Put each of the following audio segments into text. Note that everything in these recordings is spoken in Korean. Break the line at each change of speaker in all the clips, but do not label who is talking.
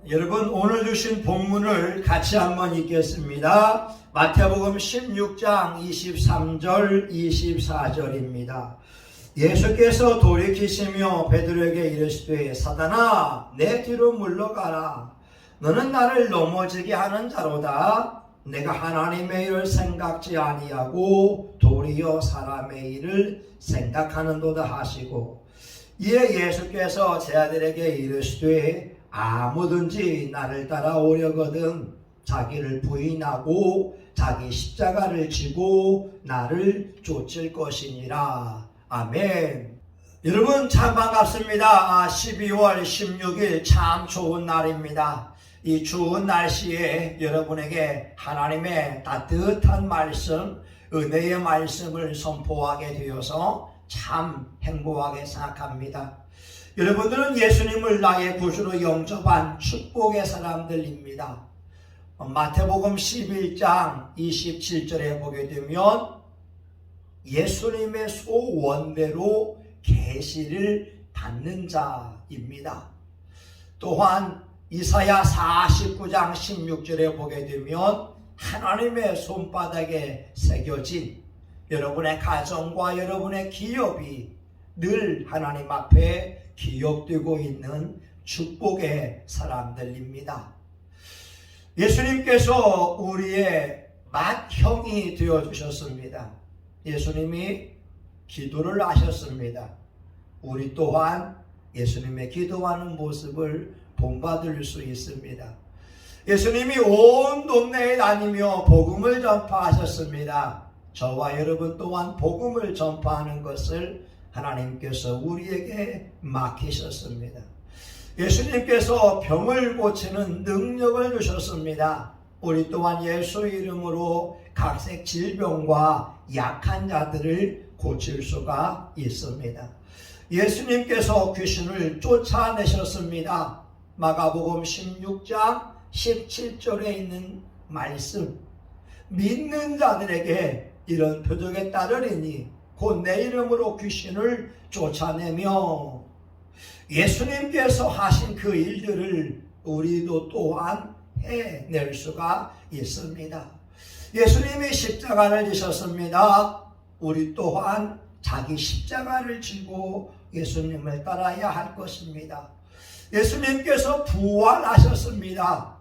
여러분 오늘 주신 본문을 같이 한번 읽겠습니다. 마태복음 16장 23절 24절입니다. 예수께서 돌이키시며 베드로에게 이르시되 사단아 내 뒤로 물러가라. 너는 나를 넘어지게 하는 자로다. 내가 하나님의 일을 생각지 아니하고 도리어 사람의 일을 생각하는도다 하시고, 이에 예수께서 제 아들에게 이르시되 아무든지 나를 따라오려거든 자기를 부인하고 자기 십자가를 지고 나를 쫓을 것이니라. 아멘. 여러분 참 반갑습니다. 12월 16일 참 좋은 날입니다. 이 추운 날씨에 여러분에게 하나님의 따뜻한 말씀, 은혜의 말씀을 선포하게 되어서 참 행복하게 생각합니다. 여러분들은 예수님을 나의 구주로 영접한 축복의 사람들입니다. 마태복음 11장 27절에 보게 되면 예수님의 소원대로 계시를 받는 자입니다. 또한 이사야 49장 16절에 보게 되면 하나님의 손바닥에 새겨진 여러분의 가정과 여러분의 기업이 늘 하나님 앞에 기억되고 있는 축복의 사람들입니다. 예수님께서 우리의 맏형이 되어주셨습니다. 예수님이 기도를 하셨습니다. 우리 또한 예수님의 기도하는 모습을 본받을 수 있습니다. 예수님이 온 동네에 다니며 복음을 전파하셨습니다. 저와 여러분 또한 복음을 전파하는 것을 하나님께서 우리에게 맡기셨습니다. 예수님께서 병을 고치는 능력을 주셨습니다. 우리 또한 예수 이름으로 각색 질병과 약한 자들을 고칠 수가 있습니다. 예수님께서 귀신을 쫓아내셨습니다. 마가복음 16장 17절에 있는 말씀, 믿는 자들에게 이런 표적에 따르리니 곧 내 이름으로 귀신을 쫓아내며, 예수님께서 하신 그 일들을 우리도 또한 해낼 수가 있습니다. 예수님이 십자가를 지셨습니다. 우리 또한 자기 십자가를 지고 예수님을 따라야 할 것입니다. 예수님께서 부활하셨습니다.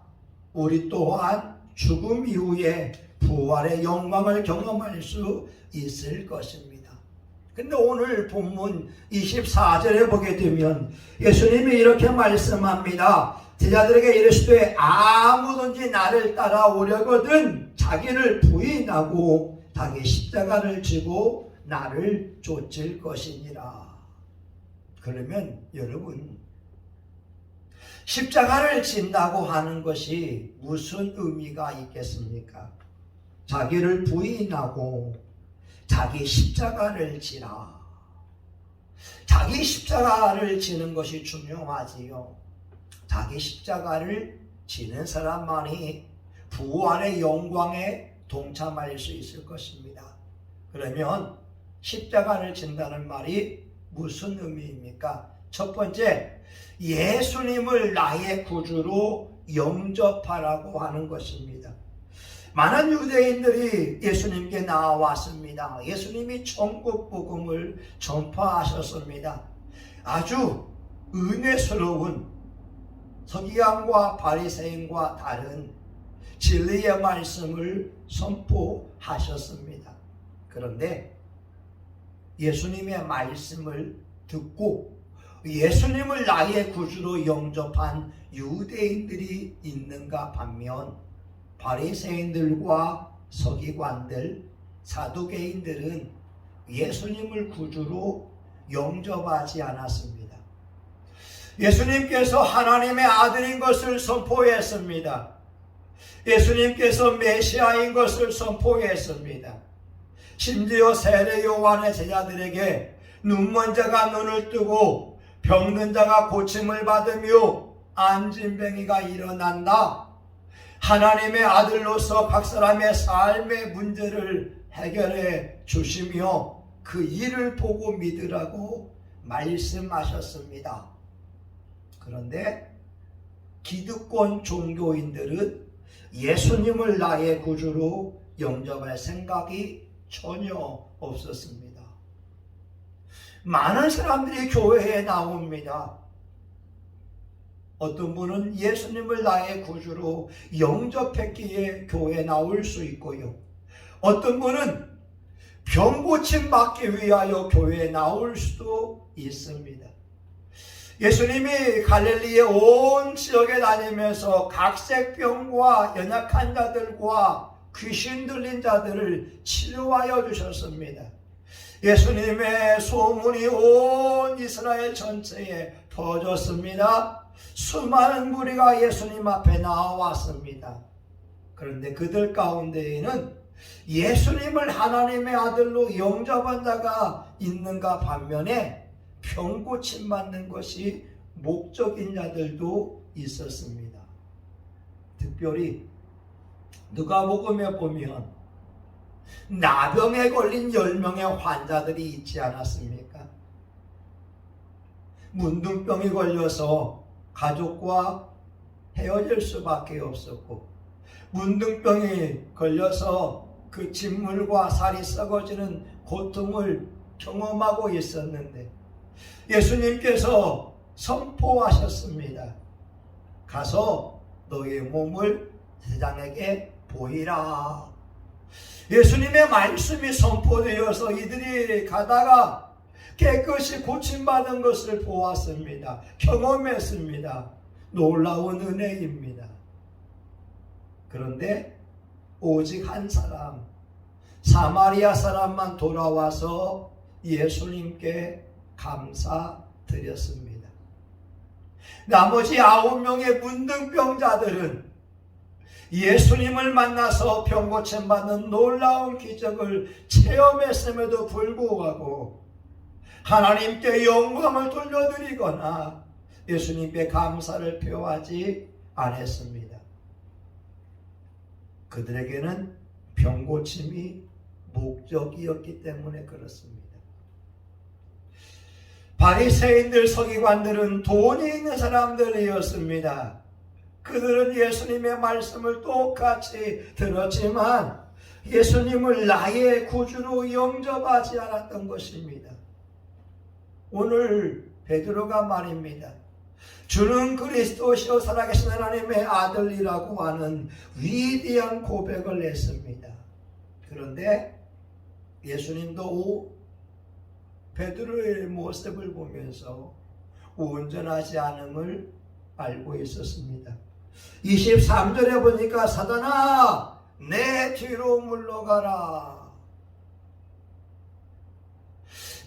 우리 또한 죽음 이후에 부활의 영광을 경험할 수 있을 것입니다. 근데 오늘 본문 24절에 보게 되면 예수님이 이렇게 말씀합니다. 제자들에게 이르시되 아무든지 나를 따라오려거든 자기를 부인하고 자기 십자가를 지고 나를 쫓을 것이니라. 그러면 여러분, 십자가를 진다고 하는 것이 무슨 의미가 있겠습니까? 자기를 부인하고 자기 십자가를 지라. 자기 십자가를 지는 것이 중요하지요. 자기 십자가를 지는 사람만이 부활의 영광에 동참할 수 있을 것입니다. 그러면 십자가를 진다는 말이 무슨 의미입니까? 첫 번째, 예수님을 나의 구주로 영접하라고 하는 것입니다. 많은 유대인들이 예수님께 나와왔습니다. 예수님이 천국 복음을 전파하셨습니다. 아주 은혜스러운 서기관과 바리새인과 다른 진리의 말씀을 선포하셨습니다. 그런데 예수님의 말씀을 듣고 예수님을 나의 구주로 영접한 유대인들이 있는가 반면 바리새인들과 서기관들, 사두개인들은 예수님을 구주로 영접하지 않았습니다. 예수님께서 하나님의 아들인 것을 선포했습니다. 예수님께서 메시아인 것을 선포했습니다. 심지어 세례 요한의 제자들에게 눈먼 자가 눈을 뜨고 병든 자가 고침을 받으며 안진뱅이가 일어난다. 하나님의 아들로서 각 사람의 삶의 문제를 해결해 주시며 그 일을 보고 믿으라고 말씀하셨습니다. 그런데 기득권 종교인들은 예수님을 나의 구주로 영접할 생각이 전혀 없었습니다. 많은 사람들이 교회에 나옵니다. 어떤 분은 예수님을 나의 구주로 영접했기에 교회에 나올 수 있고요. 어떤 분은 병 고침 받기 위하여 교회에 나올 수도 있습니다. 예수님이 갈릴리의 온 지역에 다니면서 각색병과 연약한 자들과 귀신 들린 자들을 치료하여 주셨습니다. 예수님의 소문이 온 이스라엘 전체에 퍼졌습니다. 수많은 무리가 예수님 앞에 나왔습니다. 그런데 그들 가운데에는 예수님을 하나님의 아들로 영접한 자가 있는가 반면에 병 고침 받는 것이 목적인 자들도 있었습니다. 특별히 누가복음에 보면 나병에 걸린 10명의 환자들이 있지 않았습니까? 문둥병이 걸려서 가족과 헤어질 수밖에 없었고, 문둥병이 걸려서 그 진물과 살이 썩어지는 고통을 경험하고 있었는데 예수님께서 선포하셨습니다. 가서 너의 몸을 세상에게 보이라. 예수님의 말씀이 선포되어서 이들이 가다가 깨끗이 고침받은 것을 보았습니다. 경험했습니다. 놀라운 은혜입니다. 그런데 오직 한 사람, 사마리아 사람만 돌아와서 예수님께 감사드렸습니다. 나머지 9명의 문둥병자들은 예수님을 만나서 병 고침 받는 놀라운 기적을 체험했음에도 불구하고 하나님께 영광을 돌려드리거나 예수님께 감사를 표하지 않았습니다. 그들에게는 병 고침이 목적이었기 때문에 그렇습니다. 바리새인들, 서기관들은 돈이 있는 사람들이었습니다. 그들은 예수님의 말씀을 똑같이 들었지만 예수님을 나의 구주로 영접하지 않았던 것입니다. 오늘 베드로가 말입니다. 주는 그리스도시요 살아계신 하나님의 아들이라고 하는 위대한 고백을 했습니다. 그런데 예수님도 베드로의 모습을 보면서 온전하지 않음을 알고 있었습니다. 23절에 보니까 사단아 내 뒤로 물러가라.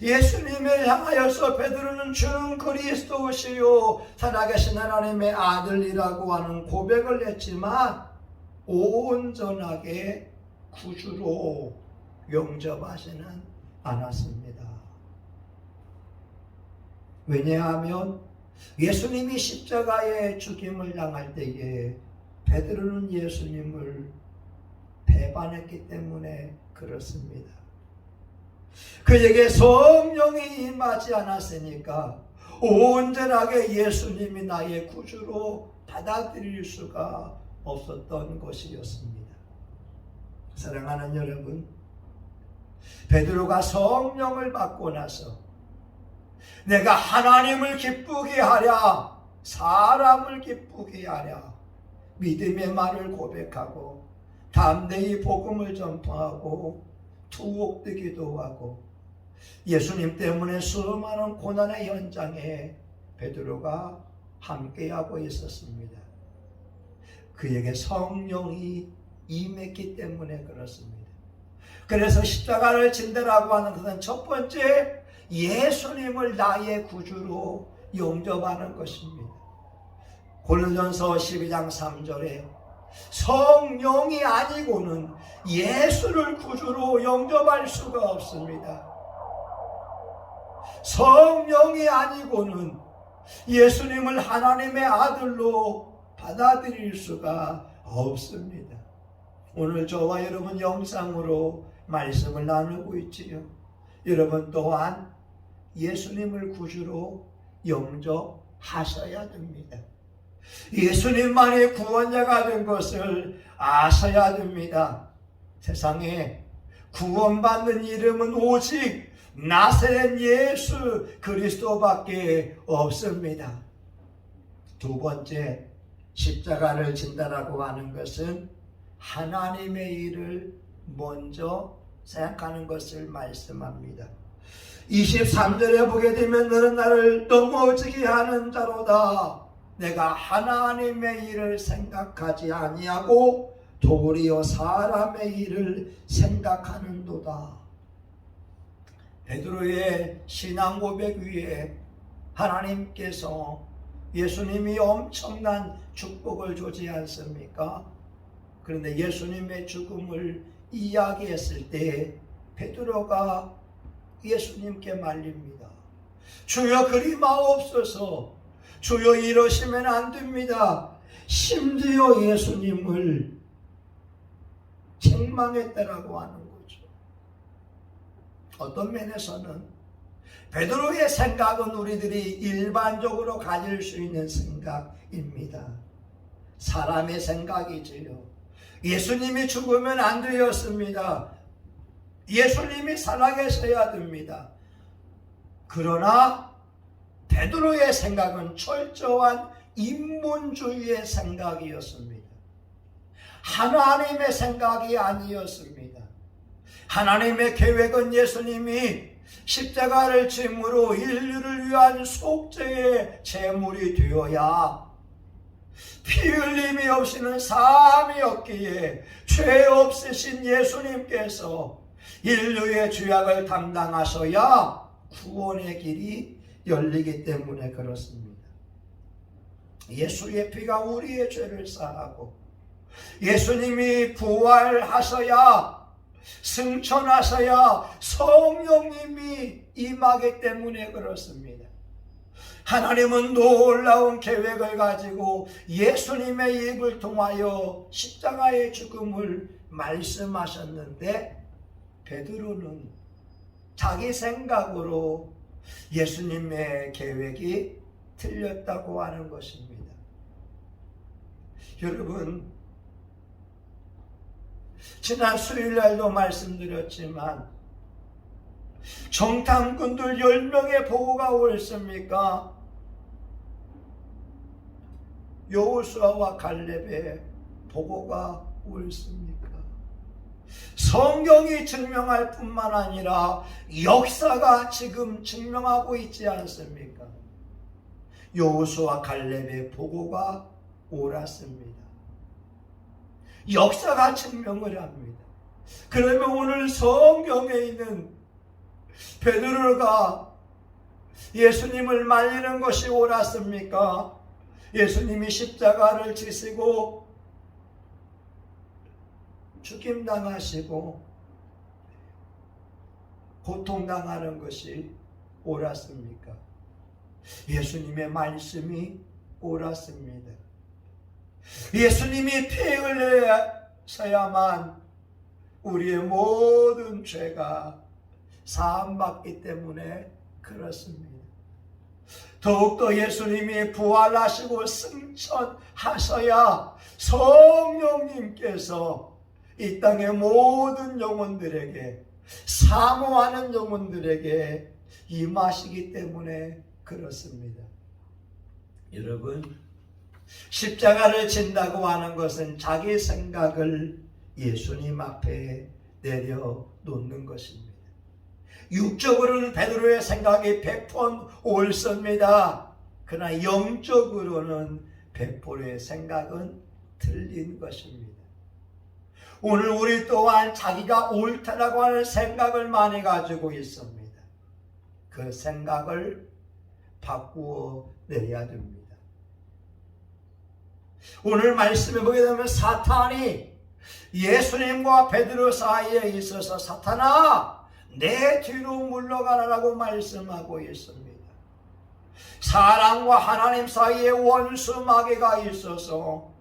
예수님을 향하여서 베드로는 주는 그리스도시요 살아계신 하나님의 아들이라고 하는 고백을 했지만 온전하게 구주로 영접하지는 않았습니다. 왜냐하면 예수님이 십자가의 죽임을 당할 때에 베드로는 예수님을 배반했기 때문에 그렇습니다. 그에게 성령이 임하지 않았으니까 온전하게 예수님이 나의 구주로 받아들일 수가 없었던 것이었습니다. 사랑하는 여러분, 베드로가 성령을 받고 나서 내가 하나님을 기쁘게 하랴 사람을 기쁘게 하랴 믿음의 말을 고백하고 담대히 복음을 전파하고 투옥되 기도하고 예수님 때문에 수많은 고난의 현장에 베드로가 함께하고 있었습니다. 그에게 성령이 임했기 때문에 그렇습니다. 그래서 십자가를 진다라고 하는 것은 첫 번째 예수님을 나의 구주로 영접하는 것입니다. 고린도전서 12장 3절에 성령이 아니고는 예수를 구주로 영접할 수가 없습니다. 성령이 아니고는 예수님을 하나님의 아들로 받아들일 수가 없습니다. 오늘 저와 여러분 영상으로 말씀을 나누고 있지요. 여러분 또한 예수님을 구주로 영접하셔야 됩니다. 예수님만이 구원자가 된 것을 아셔야 됩니다. 세상에 구원받는 이름은 오직 나사렛 예수 그리스도밖에 없습니다. 두 번째, 십자가를 진다라고 하는 것은 하나님의 일을 먼저 생각하는 것을 말씀합니다. 23절에 보게 되면 너는 나를 넘어지게 하는 자로다. 내가 하나님의 일을 생각하지 아니하고 도리어 사람의 일을 생각하는도다. 베드로의 신앙 고백 위에 하나님께서 예수님이 엄청난 축복을 주지 않습니까? 그런데 예수님의 죽음을 이야기했을 때 베드로가 예수님께 말립니다. 주여 그리 마옵소서. 주여 이러시면 안 됩니다. 심지어 예수님을 책망했다라고 하는 거죠. 어떤 면에서는 베드로의 생각은 우리들이 일반적으로 가질 수 있는 생각입니다. 사람의 생각이지요. 예수님이 죽으면 안 되었습니다. 예수님이 살아계셔야 됩니다. 그러나 베드로의 생각은 철저한 인본주의의 생각이었습니다. 하나님의 생각이 아니었습니다. 하나님의 계획은 예수님이 십자가를 짐으로 인류를 위한 속죄의 제물이 되어야 피 흘림이 없이는 삶이 없기에 죄 없으신 예수님께서 인류의 죄악을 담당하셔야 구원의 길이 열리기 때문에 그렇습니다. 예수의 피가 우리의 죄를 사하고 예수님이 부활하셔야 승천하셔야 성령님이 임하기 때문에 그렇습니다. 하나님은 놀라운 계획을 가지고 예수님의 입을 통하여 십자가의 죽음을 말씀하셨는데 베드로는 자기 생각으로 예수님의 계획이 틀렸다고 하는 것입니다. 여러분, 지난 수요일날도 말씀드렸지만 정탐꾼들 10명의 보고가 옳습니까? 여호수아와 갈렙의 보고가 옳습니까? 성경이 증명할 뿐만 아니라 역사가 지금 증명하고 있지 않습니까? 여호수아 갈렙의 보고가 옳았습니다. 역사가 증명을 합니다. 그러면 오늘 성경에 있는 베드로가 예수님을 말리는 것이 옳았습니까? 예수님이 십자가를 지시고 죽임당하시고 고통당하는 것이 옳았습니까? 예수님의 말씀이 옳았습니다. 예수님이 피 흘려야만 우리의 모든 죄가 사함받기 때문에 그렇습니다. 더욱더 예수님이 부활하시고 승천하셔야 성령님께서 이 땅의 모든 영혼들에게, 사모하는 영혼들에게 임하시기 때문에 그렇습니다. 여러분, 십자가를 진다고 하는 것은 자기 생각을 예수님 앞에 내려놓는 것입니다. 육적으로는 베드로의 생각이 100% 옳습니다. 그러나 영적으로는 베드로의 생각은 틀린 것입니다. 오늘 우리 또한 자기가 옳다라고 하는 생각을 많이 가지고 있습니다. 그 생각을 바꾸어 내야 됩니다. 오늘 말씀에 보게 되면 사탄이 예수님과 베드로 사이에 있어서 사탄아 내 뒤로 물러가라라고 말씀하고 있습니다. 사람과 하나님 사이에 원수 마귀가 있어서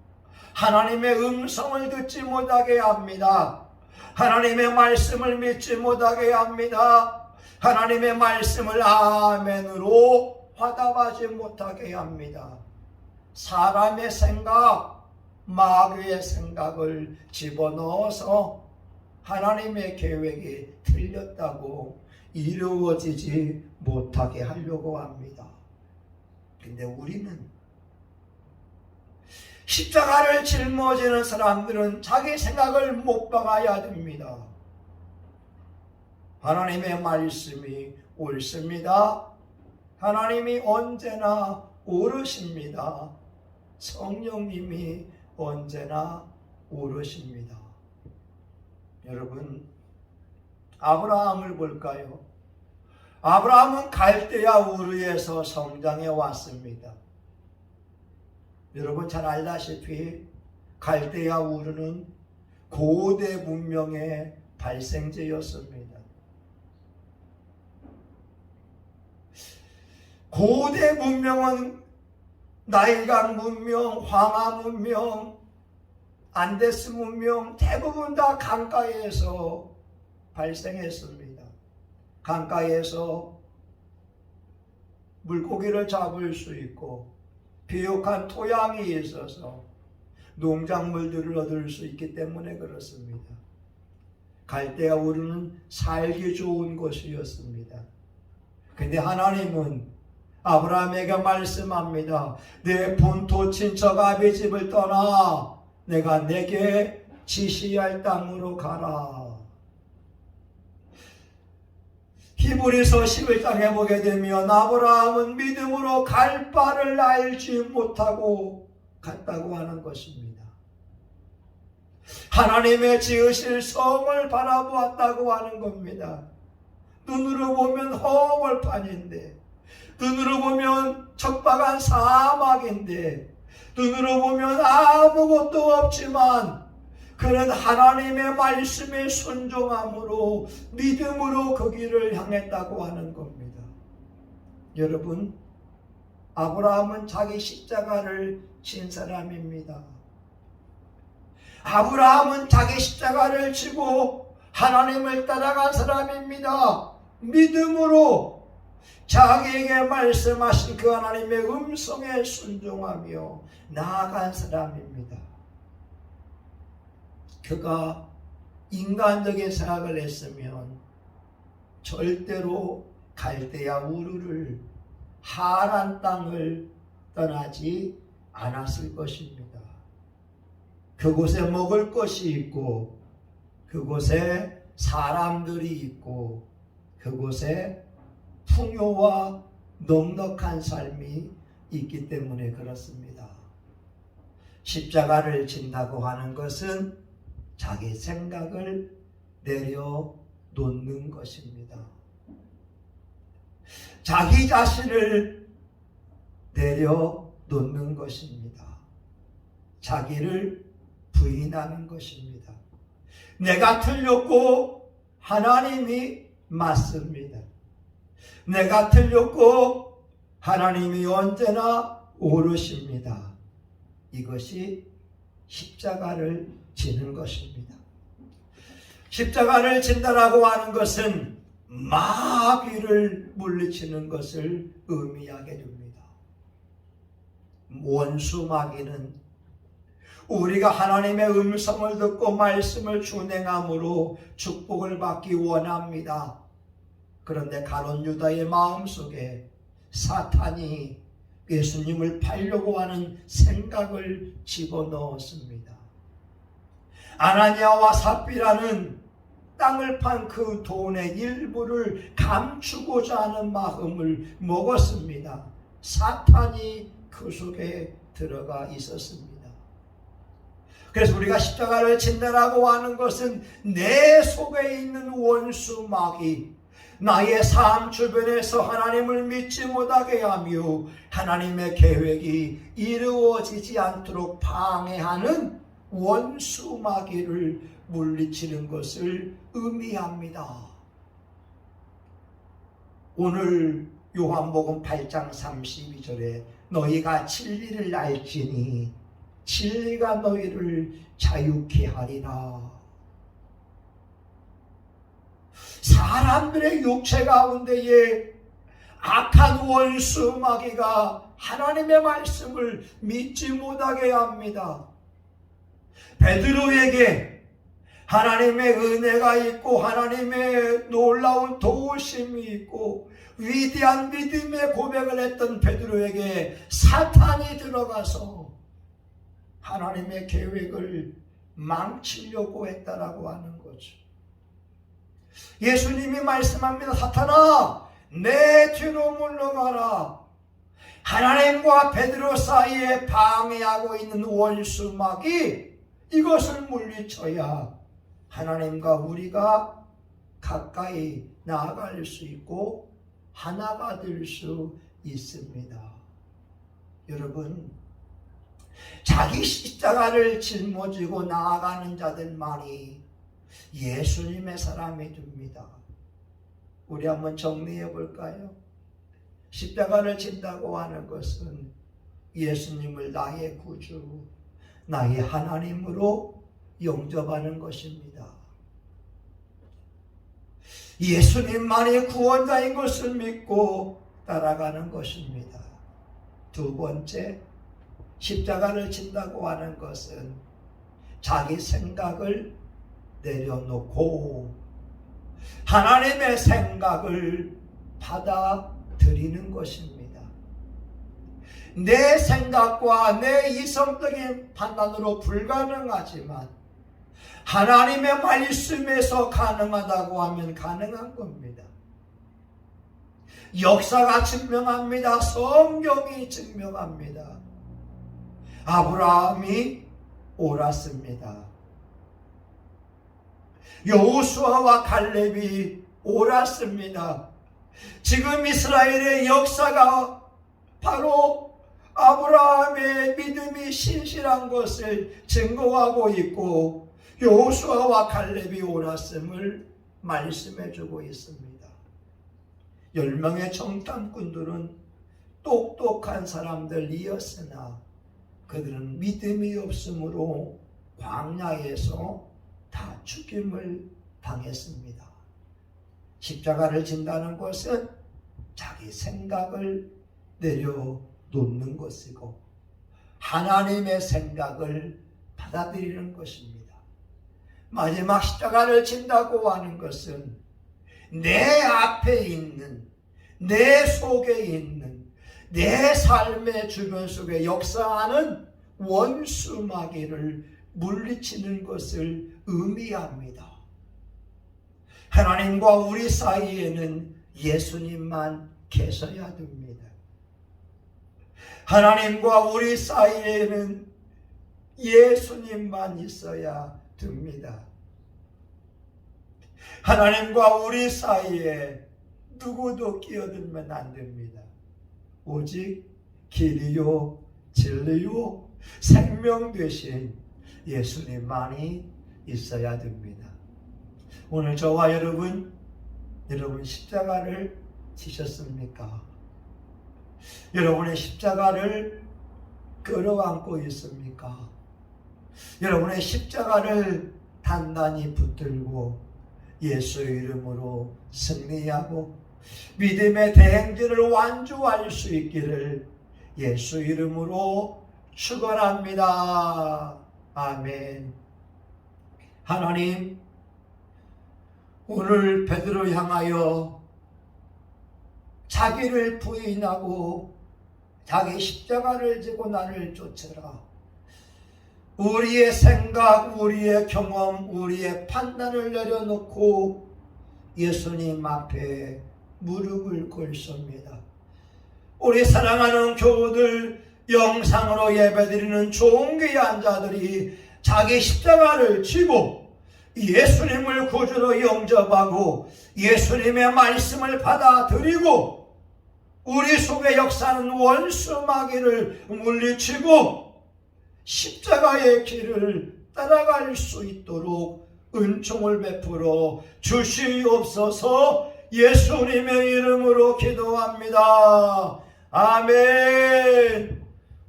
하나님의 음성을 듣지 못하게 합니다. 하나님의 말씀을 믿지 못하게 합니다. 하나님의 말씀을 아멘으로 화답하지 못하게 합니다. 사람의 생각, 마귀의 생각을 집어넣어서 하나님의 계획이 틀렸다고 이루어지지 못하게 하려고 합니다. 근데 우리는 십자가를 짊어지는 사람들은 자기 생각을 못 박아야 됩니다. 하나님의 말씀이 옳습니다. 하나님이 언제나 옳으십니다. 성령님이 언제나 옳으십니다. 여러분, 아브라함을 볼까요? 아브라함은 갈대아 우르에서 성장해 왔습니다. 여러분 잘 알다시피 갈대아 우르는 고대 문명의 발생지였습니다. 고대 문명은 나일강 문명, 황하 문명, 안데스 문명 대부분 다 강가에서 발생했습니다. 강가에서 물고기를 잡을 수 있고 비옥한 토양이 있어서 농작물들을 얻을 수 있기 때문에 그렇습니다. 갈대아 우르는 살기 좋은 곳이었습니다. 근데 하나님은 아브라함에게 말씀합니다. 내 본토 친척 아비 집을 떠나 내가 내게 지시할 땅으로 가라. 히브리서 11장에 보게 되면 아브라함은 믿음으로 갈 바를 알지 못하고 갔다고 하는 것입니다. 하나님의 지으실 성을 바라보았다고 하는 겁니다. 눈으로 보면 허벌판인데, 눈으로 보면 척박한 사막인데, 눈으로 보면 아무것도 없지만 그는 하나님의 말씀에 순종함으로 믿음으로 그 길을 향했다고 하는 겁니다. 여러분, 아브라함은 자기 십자가를 진 사람입니다. 아브라함은 자기 십자가를 지고 하나님을 따라간 사람입니다. 믿음으로 자기에게 말씀하신 그 하나님의 음성에 순종하며 나아간 사람입니다. 그가 인간적인 생각을 했으면 절대로 갈대아 우르를 하란 땅을 떠나지 않았을 것입니다. 그곳에 먹을 것이 있고 그곳에 사람들이 있고 그곳에 풍요와 넉넉한 삶이 있기 때문에 그렇습니다. 십자가를 진다고 하는 것은 자기 생각을 내려놓는 것입니다. 자기 자신을 내려놓는 것입니다. 자기를 부인하는 것입니다. 내가 틀렸고 하나님이 맞습니다. 내가 틀렸고 하나님이 언제나 옳으십니다. 이것이 십자가를 지는 것입니다. 십자가를 진다라고 하는 것은 마귀를 물리치는 것을 의미하게 됩니다. 원수 마귀는 우리가 하나님의 음성을 듣고 말씀을 준행함으로 축복을 받기 원합니다. 그런데 가룟 유다의 마음속에 사탄이 예수님을 팔려고 하는 생각을 집어넣었습니다. 아나니아와 삽비라는 땅을 판 그 돈의 일부를 감추고자 하는 마음을 먹었습니다. 사탄이 그 속에 들어가 있었습니다. 그래서 우리가 십자가를 진다라고 하는 것은 내 속에 있는 원수 마귀, 나의 삶 주변에서 하나님을 믿지 못하게 하며 하나님의 계획이 이루어지지 않도록 방해하는 원수 마귀를 물리치는 것을 의미합니다. 오늘 요한복음 8장 32절에 너희가 진리를 알지니 진리가 너희를 자유케 하리라. 사람들의 육체 가운데에 악한 원수 마귀가 하나님의 말씀을 믿지 못하게 합니다. 베드로에게 하나님의 은혜가 있고 하나님의 놀라운 도우심이 있고 위대한 믿음의 고백을 했던 베드로에게 사탄이 들어가서 하나님의 계획을 망치려고 했다라고 하는 거죠. 예수님이 말씀합니다. 사탄아, 내 뒤로 물러가라. 하나님과 베드로 사이에 방해하고 있는 원수 마귀, 이것을 물리쳐야 하나님과 우리가 가까이 나아갈 수 있고 하나가 될 수 있습니다. 여러분, 자기 십자가를 짊어지고 나아가는 자들만이 예수님의 사람이 됩니다. 우리 한번 정리해 볼까요? 십자가를 진다고 하는 것은 예수님을 나의 구주, 나의 하나님으로 영접하는 것입니다. 예수님만이 구원자인 것을 믿고 따라가는 것입니다. 두 번째, 십자가를 진다고 하는 것은 자기 생각을 내려놓고 하나님의 생각을 받아들이는 것입니다. 내 생각과 내 이성적인 판단으로 불가능하지만 하나님의 말씀에서 가능하다고 하면 가능한 겁니다. 역사가 증명합니다. 성경이 증명합니다. 아브라함이 옳았습니다. 여호수아와 갈렙이 옳았습니다. 지금 이스라엘의 역사가 바로 아브라함의 믿음이 신실한 것을 증거하고 있고 여호수아와 갈렙이 옳았음을 말씀해주고 있습니다. 10명의 정탐꾼들은 똑똑한 사람들이었으나 그들은 믿음이 없으므로 광야에서 다 죽임을 당했습니다. 십자가를 진다는 것은 자기 생각을 내려놓는 것이고 하나님의 생각을 받아들이는 것입니다. 마지막 십자가를 진다고 하는 것은 내 앞에 있는, 내 속에 있는, 내 삶의 주변 속에 역사하는 원수 마귀를 물리치는 것을 의미합니다. 하나님과 우리 사이에는 예수님만 계셔야 됩니다. 하나님과 우리 사이에는 예수님만 있어야 됩니다. 하나님과 우리 사이에 누구도 끼어들면 안 됩니다. 오직 길이요 진리요 생명 되신 예수님만이 있어야 됩니다. 오늘 저와 여러분 십자가를 지셨습니까? 여러분의 십자가를 끌어안고 있습니까? 여러분의 십자가를 단단히 붙들고 예수의 이름으로 승리하고 믿음의 대행진을 완주할 수 있기를 예수 이름으로 축원합니다. 아멘. 하나님, 오늘 베드로 향하여 자기를 부인하고 자기 십자가를 지고 나를 쫓으라. 우리의 생각, 우리의 경험, 우리의 판단을 내려놓고 예수님 앞에 무릎을 꿇습니다. 우리 사랑하는 교우들, 영상으로 예배드리는 존귀한 자들이 자기 십자가를 지고 예수님을 구주로 영접하고 예수님의 말씀을 받아들이고 우리 속에 역사하는 원수 마귀를 물리치고 십자가의 길을 따라갈 수 있도록 은총을 베풀어 주시옵소서. 예수님의 이름으로 기도합니다. 아멘.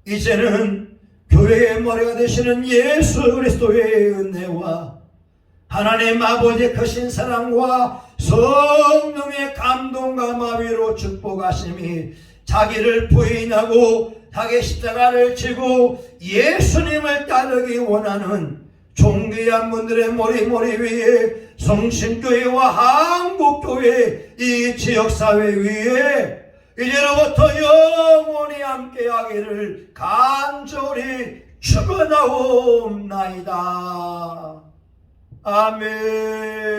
이제는 교회의 머리가 되시는 예수 그리스도의 은혜와 하나님 아버지의 크신 사랑과 성령의 감동과 마비로 축복하심이 자기를 부인하고 자기 십자가를 지고 예수님을 따르기 원하는 존귀한 분들의 머리 위에 성신교회와 한국교회 이 지역사회 위에 이제로부터 영원히 함께하기를 간절히 축원하옵나이다. 아멘.